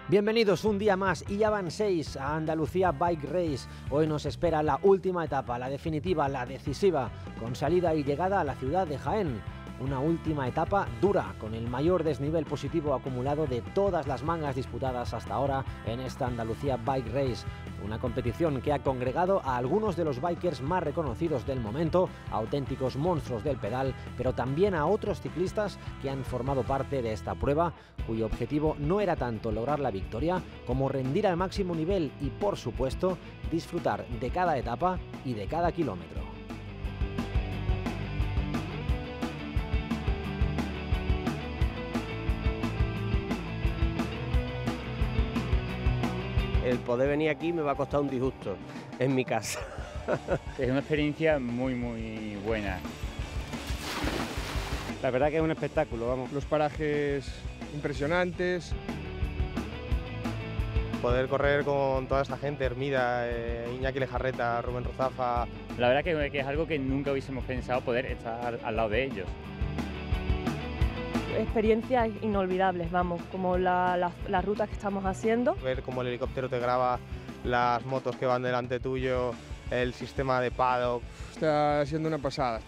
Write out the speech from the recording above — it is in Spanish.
Bienvenidos un día más y ya van 6 a Andalucía Bike Race. Hoy nos espera la última etapa, la definitiva, la decisiva, con salida y llegada a la ciudad de Jaén. Una última etapa dura, con el mayor desnivel positivo acumulado de todas las mangas disputadas hasta ahora en esta Andalucía Bike Race. Una competición que ha congregado a algunos de los bikers más reconocidos del momento, auténticos monstruos del pedal, pero también a otros ciclistas que han formado parte de esta prueba, cuyo objetivo no era tanto lograr la victoria como rendir al máximo nivel y, por supuesto, disfrutar de cada etapa y de cada kilómetro. El poder venir aquí me va a costar un disgusto en mi casa. Es una experiencia muy buena. La verdad que es un espectáculo, vamos. Los parajes impresionantes. Poder correr con toda esta gente, Hermida, Iñaki Lejarreta, Rubén Rozafa. La verdad que es algo que nunca hubiésemos pensado poder estar al lado de ellos. Experiencias inolvidables, vamos, como las rutas que estamos haciendo. Ver cómo el helicóptero te graba, las motos que van delante tuyo, el sistema de paddock. Está siendo una pasada.